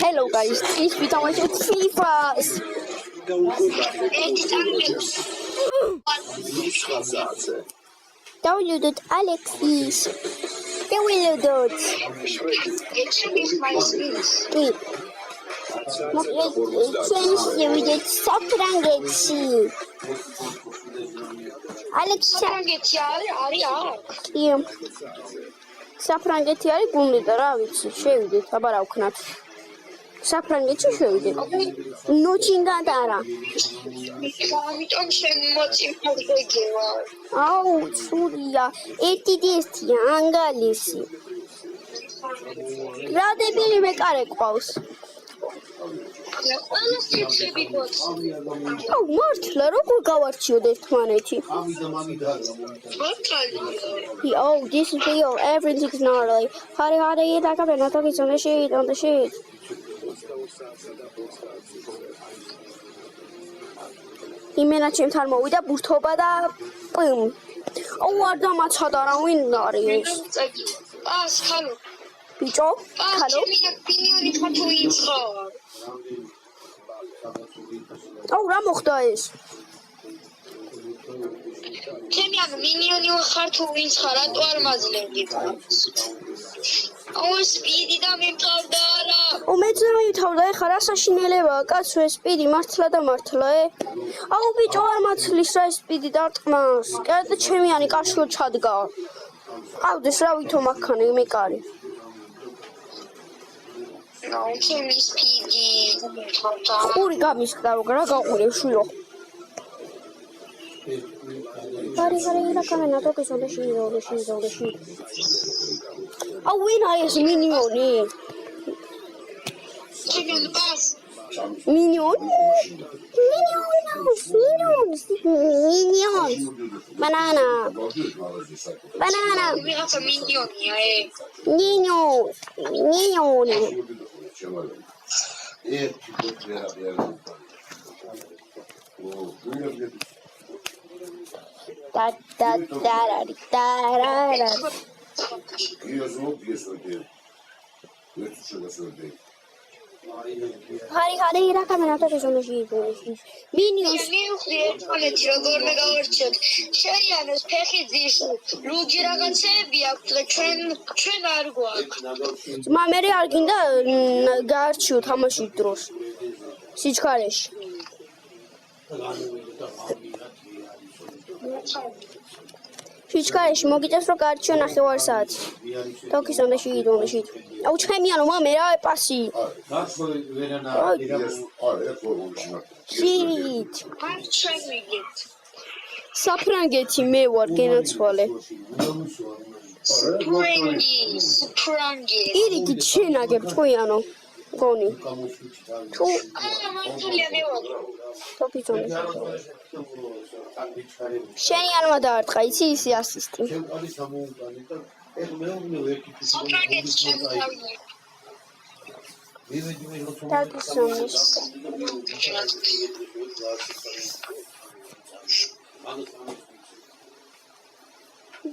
Hello guys, please witam was od FIFA. Downloaded Alexis. Downloaded. საფრანგეთი არის გუნდი და რა ვიცი, შევიდეთ, აბა რა ვქნათ. საფრანგეთში შევიდეთ. ნოჩინგად არა. ამიტომ შენ მოწიფად გეგევა. აუ, ცუდია. ერთი დესტია, ანგალისი. რა დებილი მეკარე ყავს. ყველა სიცხები გვაქვს. აუ, მართლა როგორ გავარჩიოთ ერთმანეთი? Oh, this is real. Everything's gnarly. Hurry, like I'm not talking on the sheet. იმენა ჩემთან მოვიდა ბურთობა და პიმ. აუ, არ დამაცხადა რა ვინ არის? ხალო. ბიჭო, ხალო. მინიონი ხათო იცხოვარ. აუ, რა მოხდა ეს? ჩემი ანუ მინიონი ხარ თუ ვინც ხარ, რატო არ მაძლევდი? აუ, სპიდი და მიმთავდა რა. მეც მიმთავდა, ეხლა რა საშინელებაა, კაცო, ეს სპიდი მართლა და მართლა, აუ, ბიჭო, არ მაცლის რა ეს სპიდი დარტყმას. კერძო ჩემიანი კაშკო ჩადგა. ყავდეს რა ვითომ აქქანე მეკარი. აუ, ჩემი სპიდი მიმთავდა. ყური გამისკდა, რა გაყურე შვილო. Hurry, like I'm not talking on the sheet. Oh, win is minion. Minion? Minions. Banana. Minion. Da. Hurry, like I'm not talking on the sheet. Minions. როგორ მეგავარჩიოთ. შეიანოს ფეხი ძირს, ლუგი რაღაცეები აქვს და ჩვენ არ გვაქვს. მამერი არ გინდა გაარჩიო თამაშის დროს. სიჩქარეში. სიჩქარეში მოგიწევს რომ გაარჩიო ნახევარ საათი. თოქის on the sheet. აუ ჩემიანო მამე რა პასი. Shit. საფრანგეთი მე ვარ გენაცვალე. ფრანგი. ირიგი შენაგებ თქვიანო. გონი. თუ მართალია მე ვარ. თოქის on the შენი არ მადაარტყა იცი ისი ასისტი. საფრანგეთი ჩემი Takisonish.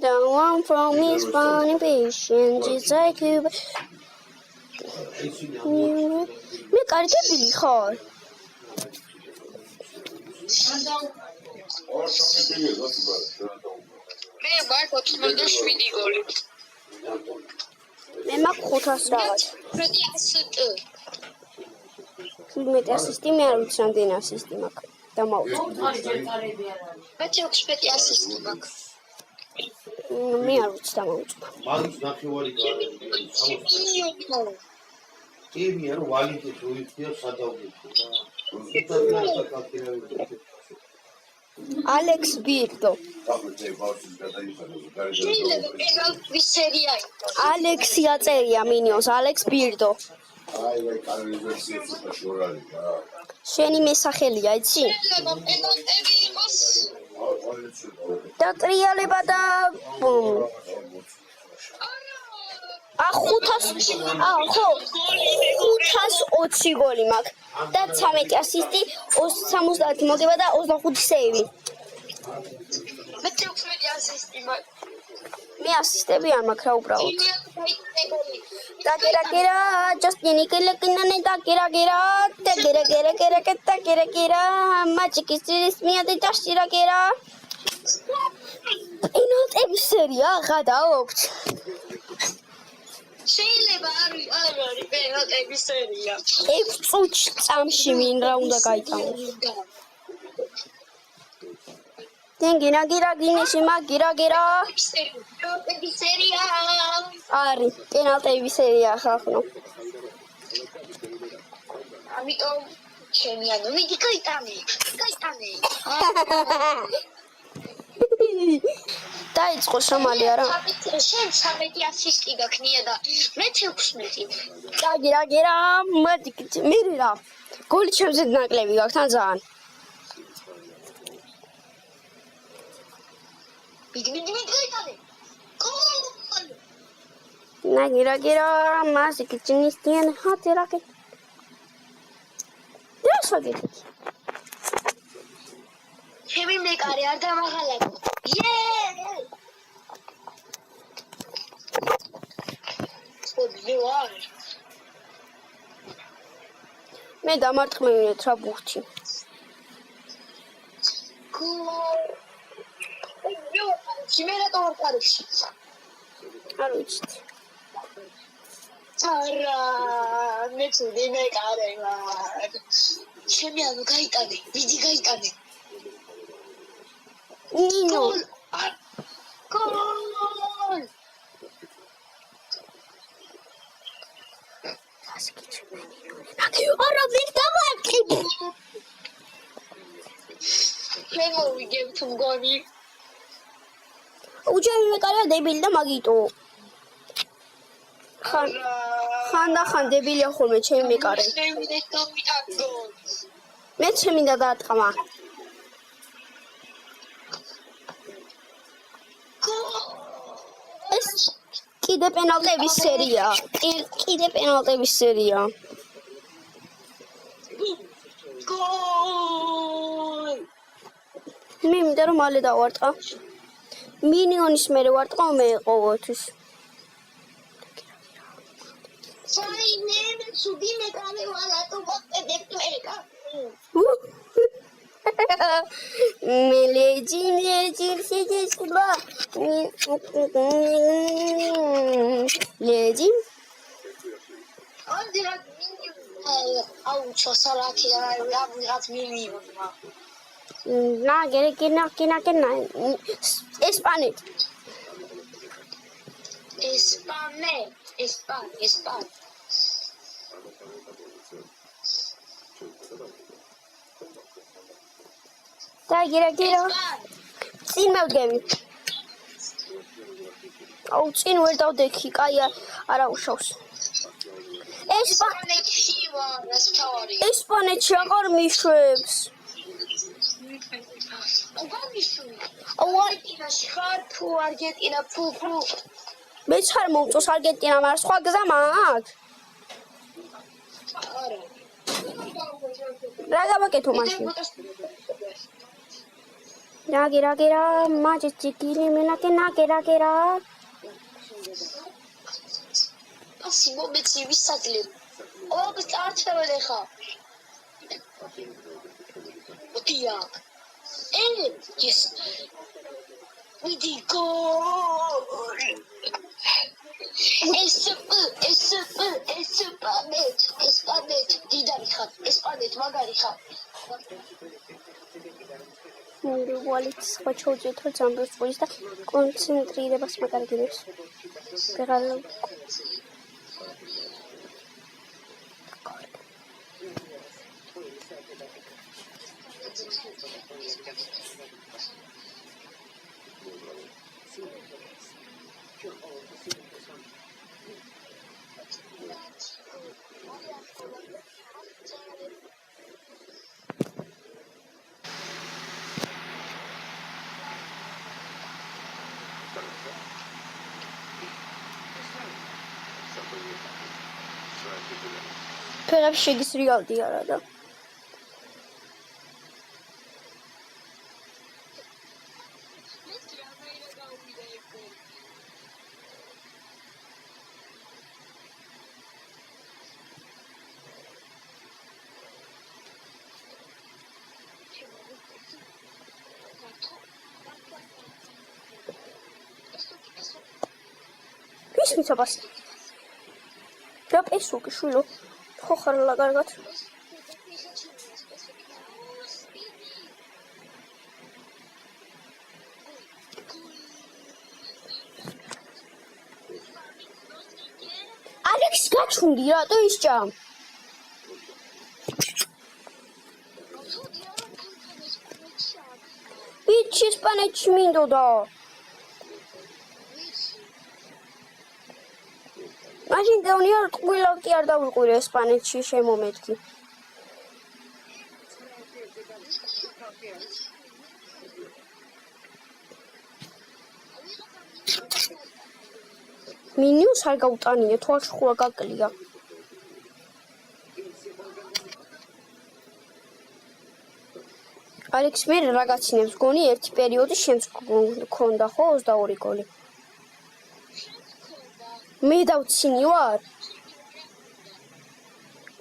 The one from his funny patient is like you. Me კარგები ხარ. მე ვარ 87 გოლი. მე მაქვს 500 რაღაც. მეტი ასისტი. მეტი ასისტი მე არ ვიცი რამდენი ასისტი მაქვს. დამაუწყო. მეტი ასისტი მაქვს. მე არ ვიცი დამაუწყო. მაგის ნახევარი კარი. ემი არ ვალიდე როიწია სადავდეთო და. Alex Birdo. Alex იაწერია მინიონს, Alex Birdo. შენი მესახელია, იცი? და ტრიალება და 520 გოლი მაქვს და 13 ასისტი, 70 მოგება და 25 სეივი. მეტი ასისტი მაქვს. მე ასისტები არ მაქვს რა უბრალოდ. Takira, Justini Kilakinane, Takira, Takira, Magic is me at the Tashira. Not every seria, Radaopt. შეიძლება არ არის ვერად ეგ სერია. If such some shimming round the gaita. Tengina Gira, ეგ სერია. Ari, penalty every seria, Hafno. ამიტომ ჩემი ანუ მიდი გაიტანე. დაიწყო შამალი არა? შენ 13 ასისტი გაქნია და მე 16. Gira, მერი რა. გოლი ჩემზე ნაკლები გაქვს თან ძალიან. მიდი გაიტანე. Gira, Magic is hot rocket. Yes, I get it. ჩემი მეკარე არ დამაღალაკო. მე დამარტყმევინეთ რა ბურთი. ჩიმერატო ვარყარებში. არ ვიცით. არა, მე ცუდი მეკარე ვარ. ჩემი ანუ გაიტანე, მიდი გაიტანე. ნინო. გოლ! არა ვინ დავარყი. მე მოვიგებ თუ მგონი. უჯერი მეკარეა დებილი და მაგიტო. ხან დებილია ხოლმე ჩემი მეკარე. მე შემინდა დაატყმა. ეს კიდე პენალტების სერია. გოლ! მე მინდა რომ მალე დავარტყა. მინიონის მერე ვარტყა მე ყოველთვის. საინე ცუდი მეკარე ვარ ატო მოყედებ მეკა. Leji sejba. Leji. Au çosaraki yapmış milyon. Na gerek kena. Espanet. Espan. Gira. წინ მევდგები. აუ წინ ვერ დავდექი, კაი არა უშავს. ესპანეთში აღარ მიშვებს. არგენტინა ფუ. მეც ხარ მომწონს არგენტინა, მაგრამ სხვა გზა მაქვს. რა გავაკეთო მაშინ? Gira, Magic Kili Minakena, Gira. Asi მომეცი ვისადლე. ოღონდ წარჩეველი ხარ. ოდია. ეს მიდი გოლ. ესპანეთ დიდარი ხარ. ესპანეთ მაგარი ხარ. Мури валит схвачивает замбрус полиста концентрироваться магазинов. Пирал. ფერებში ის რეალდი არა და მიცაბას. რა პესუკი შვილო. ხო ხარლა კარგად. ალექს გაჩუნდი რატო ისჭა? ბიჭი ესპანეთში მინდოდა. მაშინ დეონია ყველა კი არ დავიყვირე ესპანეთში შემომეთქი. მინიუს არ გაუტანია, თვალში ხუა გაკლია. ალექს მე რაღაცინებს გონი ერთი პერიოდი შენც გქონდა ხო 22 გოლი. მე დავცინი ვარ.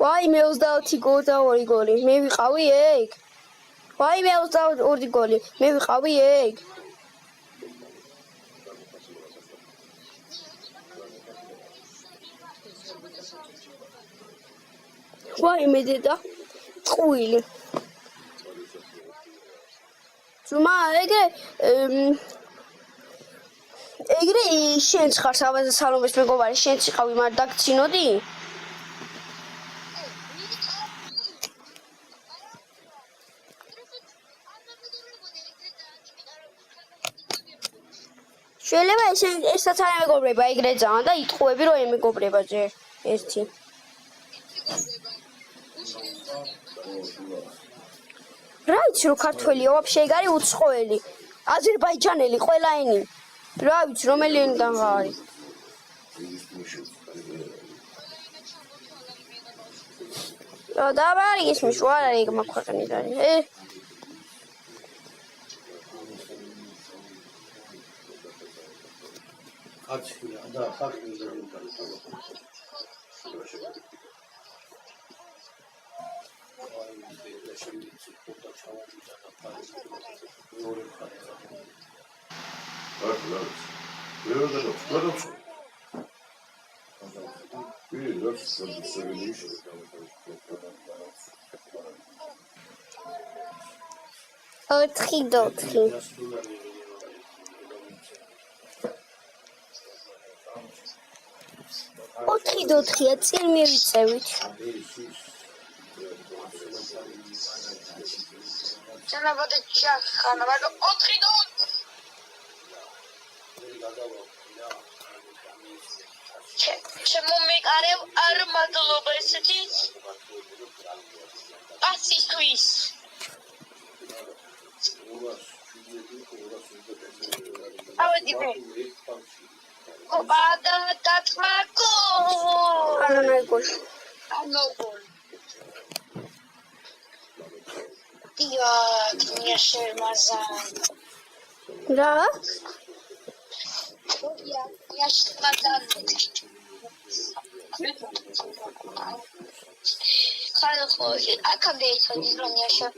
ვაი მე 22 გოლი. მე ვიყავი ეგ. ვაი მე 22 გოლი. მე ვიყავი ეგ. ვაი მე დედა წყვილი. ძმა ეგრე შენც ხარ საბაზა სალომეს მეგობარი შენც იყავი მაგრამ დაგცინოდი? შეიძლება ესაც არ ემეგობრება ეგრე ძალიან და იტყუები რომ ემეგობრება ჯერ ერთი. რა იცი რომ ქართველია ვაფშე ეგ არის უცხოელი აზერბაიჯანელი ყველა ენი რა ვიცი რომელი ენიდან არის რა დავარი ისმის ვარ ეგ მაქვეყნიდან აჩქია და ხახილი ოთხი დოთხი ოთხი დოთხია წინ მივიწევით Cenab-ı Hak var 4 don. Çemu mekarev armadolo beseti. Asistvis. Avadi be. Kopada tatmako. Ana gol. Ano gol. Diyor, yaşırmazan. Ra? Yaşırmazan. Kalkıyor. Akabde çocuklar yaşıyor.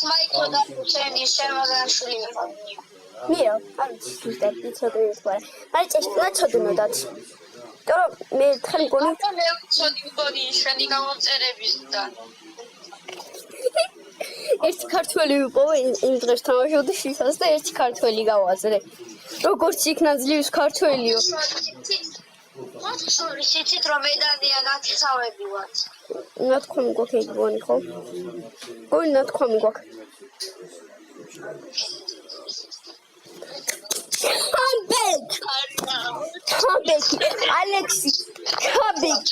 Майкода sen yaşırmazan şuraya. Mira, არ ვიცი ცოტა ისვარ. აი წესნა ცოდნოდათ. Τώρα მე თხარი გონი მე ცოდი მგონი შენი გამომწერებისგან. ერთი ქართველი ვიყო იმ დღეს თამაშობდი FIFA-ს და ერთი ქართველი გავაზრე. როგორც იქნა ძლივს ქართველიო. შიცით რომ მედანია ნათქვამი ვართ. ნათქვამი გვაქვს ეგ გონი ხო? გონი ნათქვამი გვაქვს. Comeback, Alexi, comeback.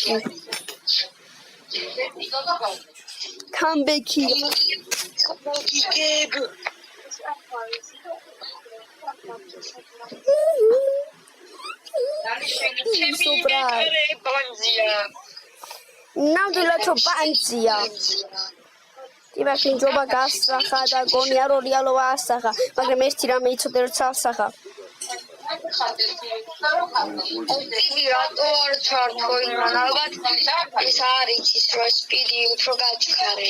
Não de la chopanzia. Tiba finjoba gastraxa da gonia rorialo asaxa, მაგრამ ერთი რამე იცოდე რომ ცალსახა. დიდი რატო არ ჩართო იმან ალბათ ეს არის ის რომ სპიდი უფრო გაჩქარე.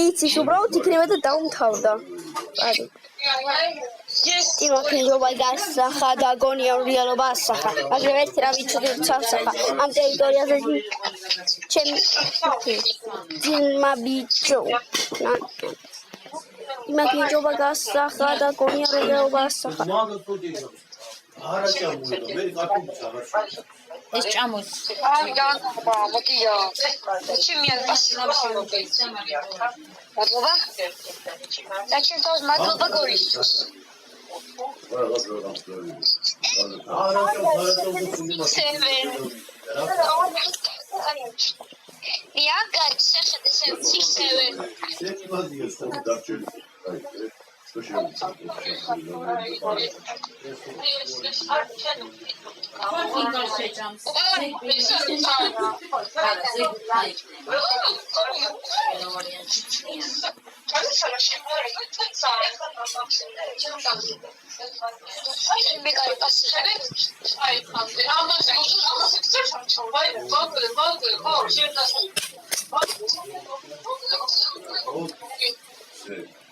იცის უბრალოდ იქნება და დაუმთავრდა. ტიმოფეევა გასახა და გონია რეალობა ასახა. მაგრამ ერთი რა ვიცოდით ასახა. ამ ტერიტორიაზე ჩემი ძმა ბიჭო. ტიმოფეევა გასახა და გონია რეალობა ასახა. არა ჩამოვიდა მე კარტონის აღარ ეს ჭამოს აი განახა მოდია ჩემი პასინავსი მადლობა და ჩემ თავს მადლობა გორისთვის არა იაგარ შეხედე სევცისევე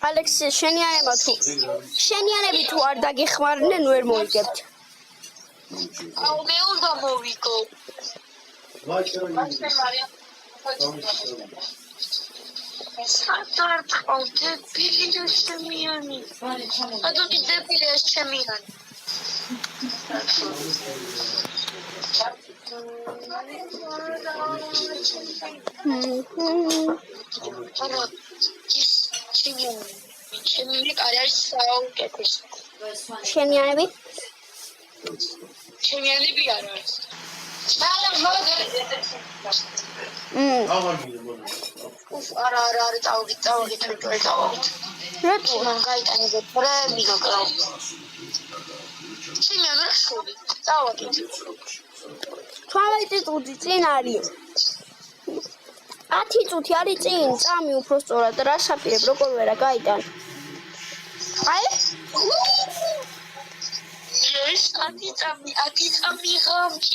ალექსი შენიანები თუ არ დაგეხმარნენ ვერ მოიგებთ. აუ მე უნდა მოვიგო სატარტყავდე ბილია შემიანი ადუდი დებილია შემიანი შემიანი კარიერის საუკეთესო შენიანები შემიანები არ არის არა წავიდეთ რატო მან გაიტანე პრემი გაკრავ შემიანი რა შოვი წავიდეთ 12 წუთი წინ არის 10 წუთი არის წინ წამი უფრო სწორად რა შაპირებ როგორ ვერა გაიტანე აი ეს 10 წამი ღამე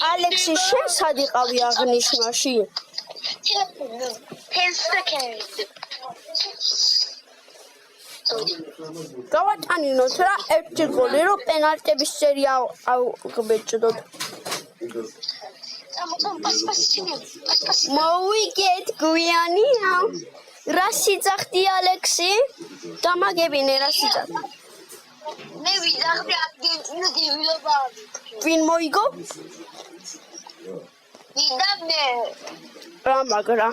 ალექსი შენ სად იყავი აღნიშნაში გავატანინოთ რა ერთი გოლი რომ პენალტების სერია ავღბეჭდოთ მოვიგეთ გვიანი რა სიძახდი ალექსი დამაგებინე რა სიძახდი მე ვიზახდი არგენტინა დილობა ვინ მოიგო ვიდამნე რა მაგრა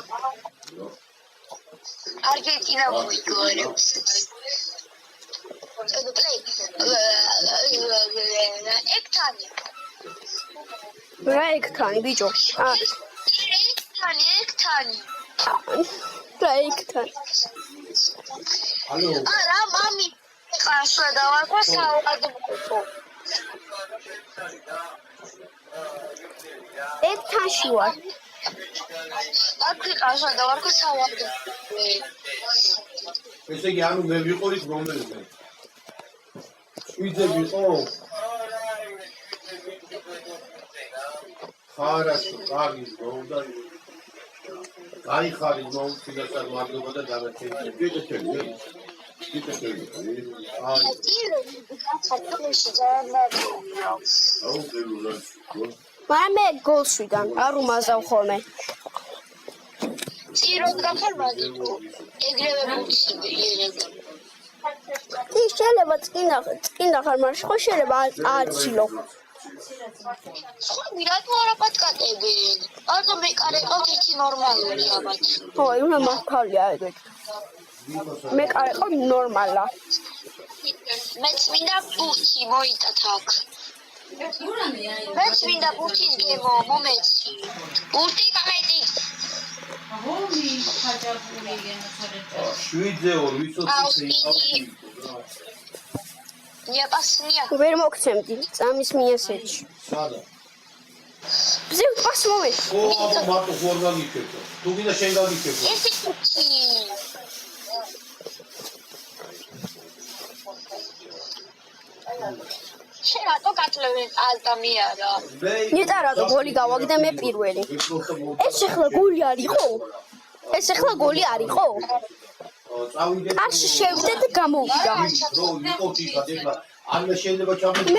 არგენტინა მოიგო რა ეკთანი ბიჭო ეკთანი რა ეკთანი არა მამი ყასვა დავარქვა საავადმყოფო ეკთანში ვარ აქ ყასვა დავარქვა საავადმყოფო ესე იგი ანუ მე ვიყურით რომელზე შვიდზე ვიყო ხარასო კარგი გონდა გაიხარი მოუწინასად მადლობა და დაგაჩენე გეკეთები მაგრამ მე გოლს ვიდან არ უმაზავ ხოლმე წიროდ გაფორმაგებო ეგრევე მოცივე ის შეიძლება წკინდა ხარ მაგრამ ხო შეიძლება აცილო სხვა მირატო არა პატკატებენ არც მე კარეკავთ ერთი ნორმალური აბათ ხო უნდა მართალია ეგეთ მე კარეკავ ნორმალა მეც მინდა ბურთი მოიტათ აქ მეც მინდა ბურთის გემო მომეცი ბურთი გამედი შვიდზე ორ ვიცოდი ნია პასნია ვერ მოგცემდი წამის მიესეჭი სადა ბზევ პას მომეთ ო აბა მარტო ხوار გაგიქებო თუ გინდა შენ გაგიქებო ერთი ბურთი შენ რატო გაძლევენ ალტამიარა ნეტა რატო გოლი გავაგდე მე პირველი ეს ახლა გოლი არისო ეს ახლა გოლი არისო წავიდე. კარში შევიდე და გამოვიდა. რო იყო თვითონ ეხლა არ შეიძლება ჩამედი.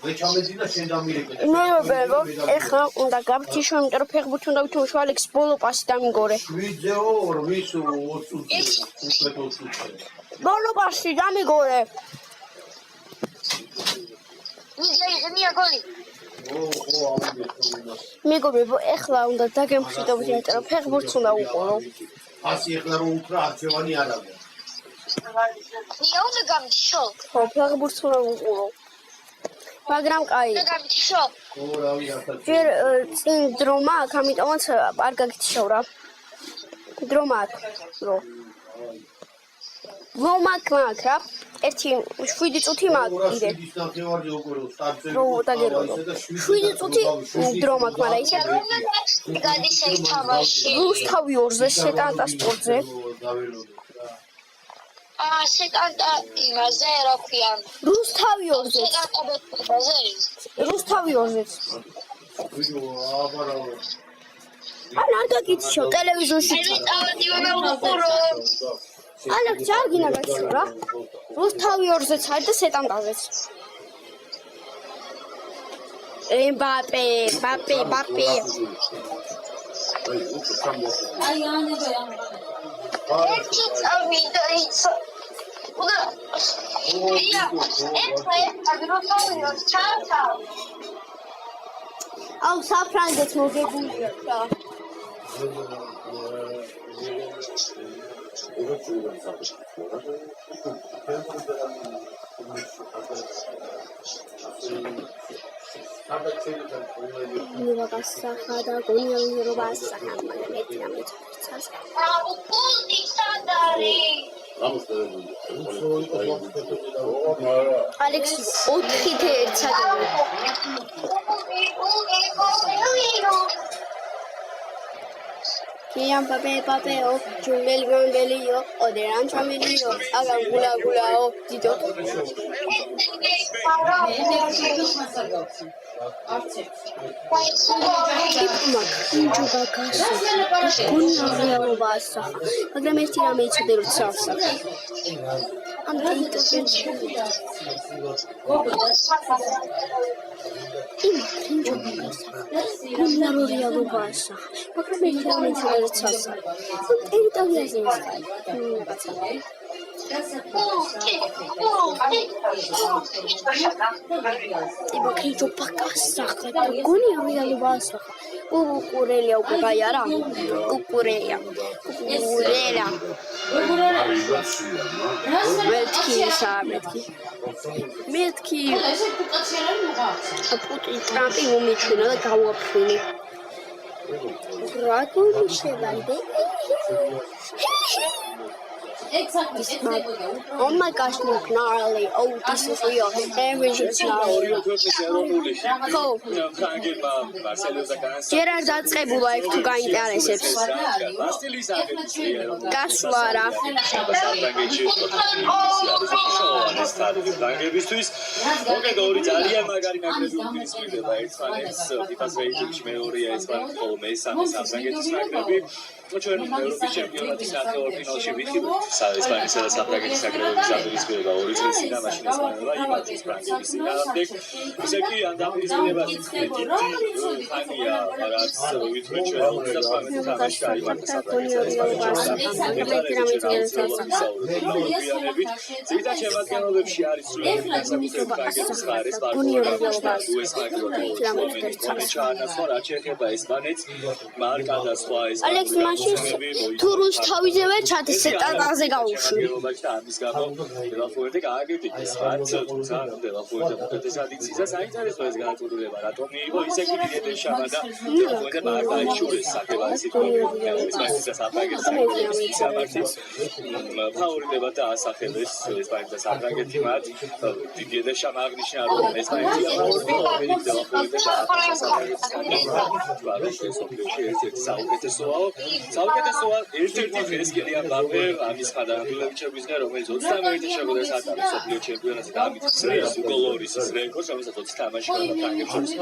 მე ჩამედი და შენ დამირეკე. მე ვებო, ეხლა უნდა გავთიშო, იმიტომ რომ ფეხბურთი უნდა ვითამაშო ალექს ბოლო პასი დამიგორე. 7-2 ვის 20 ბოლო პასი დამიგორე. მიგეიღნია გოლი. მეგობრებო, ეხლა უნდა დაგემშვიდობთ, იმიტომ რომ ფეხბურთს უნდა უყურო. ასი ეხლა რო უთხრა არჩევანი არ აქვს. ნია უნდა გამიშო. ხო, ფეხბურთს უნდა უყურო. მაგრამ კაი. უნდა გამიშო. ხო, რავი, ახლა ჯერ წინ დრო მაქვს, ამიტომაც არ გაგითიშავ რა. დრო მაქვს, დრო. მაქვს რა. 7 წუთი მაქვს კიდე. რო დაგეროდო. 7 წუთი დრო მაქვს, მაგრამ ისე გადის ეს თამაში. რუსთავი 2-ზე შეტანტა სპორტზე. შეტანტა იმაზე რა ქვია. რუსთავი 2-ზე. შეტანტა ბეთაზე. რუსთავი 2-ზე. ან არ გაგიციშო ტელევიზორში. სტადიონი უყურო. ალექ ჯარგინა გაგიციშო რა. რუსთავი 2-ზეც არის და შეტანტაზეც. Mbappé. ერთი წავიდა ისა. აუ საფრანგეთს მოგებულია რა. ნებასახა და გონიალობასახა მაგრამ ერთი რამე წასაც. ალექსი 4-1 საერთოდ. Kiam pape o jungel gondelio o de rancho melio aga gula o dito. Juga kaso. Kunya lo basa. Magram erti rame içinde rutsalsa. Amdito gençler. Kunya lo basa. Magram erti rame içinde rutsalsa. Eritaviazın. Iba kriču pakasaka, goni realubasa. Kukurelia ukagayara. Kukurelia. Metki. Putin Trumpi umičuna da gauapuni. Rako miševande. Exactly. Oh my gosh, look gnarly. Oh, this is real. Everything's gnarly. Cool. Gerard დაწყებულა იქ თუ გაინტერესებს. გასვლა რა. მოკეთ ორი ძალიან მაგარი ნაკრები უპირისპირდება ერთმანეთს ფიფას რეიტინგში მეორეა ესპანეთის ხოლო მესამე საფრანგეთის ნაკრები ჩვენ ევროპის ჩემპიონატის ათეორფინალში ვიხილეთ ესპანეთისა და საფრანგეთის ნაკრებების დაპირისპირება 2 წლის წინ და მაშინ ესპანელა იმართეს ფრანგების წინააღმდეგ ისე კი ან დაპირისპირება ხანია რაც ვითვლით ჩვენ 38 თამაში აიმართა საფრანგეთის ზედა შემადგენლობებში არის საფრანგეთის ხარეს ალექს მაშინ თუ რუსთავიძევე ჩადის სეტანაზე გავუშვი. ამის გამო დელაფუერტე გააგებდეს რაც თუმცა დელაფუერტე მოკეთესად იცის და საინტერესოა ეს განაწილება რატომ მიიღო ისე კი დიდ შაბა და დელაფუერტე მაგ დაიშვეს საკევალის ისპანეთის და საფრანგეთის სამართლის ფავრიტება და ასახელეს ესპანეთის და საფრანგეთი მათ დიდ შაბა აღნიშნა რომ ესპანეთი ამერიკა დელაფუერტე და საუკეთესოა ერთ-ერთი დღეს კიდე ამბავე ამის ფადანბილევიჩებისგან, რომელიც 21 შეხვედრას ატარებს მსოფლიო ჩემპიონატზე და ამით წრეს გოლორის რეკორდს, რომელსაც 20 თამაში გააფრანგებს შორის.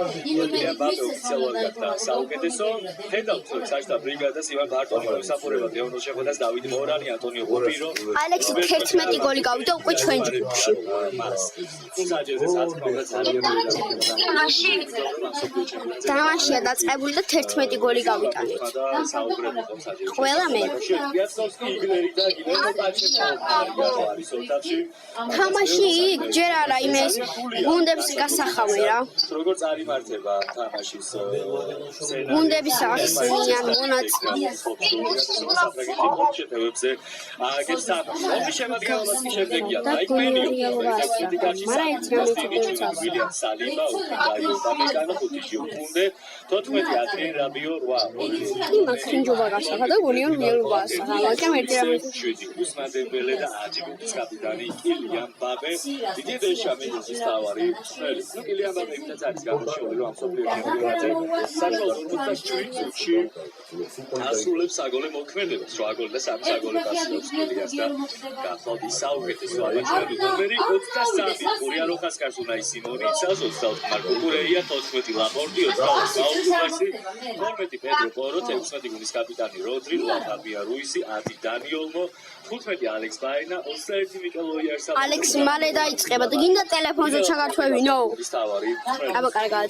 მბაპე ოფიციალურად გახდა საუკეთესო. ხედავთ საერთო ბრიგადას ივან ბარტონი მოსახურებად ლეონელ შეხვედრას, დავით მორანი, ანტონიო კუპირო. ალექსი 11 გოლი გავიდა უკვე ჩვენ ჯგუფში. საჯერზე საწმობდა ძალიან თამაშია დაწყებული და 11 გოლი გავიტანეთ. ყველა მე. თამაში იქ ჯერ არა იმეს გუნდებს გასახავე რა. როგორც არიმართება თამაშის გუნდების ახსნიან მონაწილე. შეფერებზე აგებს თამაში. ომის შემადგენლობაც კი შემდეგია. მაიკმენი, ვილიამ სალიბა, დაიო დამეკანო ხუთი უკუნდე 14 ადრიან რაბიო 8. იმა ქინჯობა გასახა და გონიონ მიელობა ასახა. მაგრამ ერთი რამე 7 უსმადებელი და აჯიბის კაპიტანი კილიან მბაპე. დიდი დეშამენის თავარი. ნუ კილიან მბაპე იმდაც არის გამოჩეული რომ ამ სოფლიო ჩემპიონატზე საშუალო 47 წუთში ასრულებს საგოლე მოქმედებას. 8 გოლი და 3 საგოლე გასულებს კილიანს და გახავთ ის საუკეთესო ალბათ ნომერი 23 გურია როხასკარს უნაი სიმონი იცავს 24 მარკო კურეია 14 ლაპორტი 22 გაუგასი 12 პედრო პორო 16 გულის კაპიტანი როდრი 8 ფაბია რუისი 10 დანიოლმო 15 ალექს ბაინა 21 მიკელ ოიარსა ალექსი მალე დაიწყება და გინდა ტელეფონზე ჩაგართვევინო. ის თავარი აბა კარგად.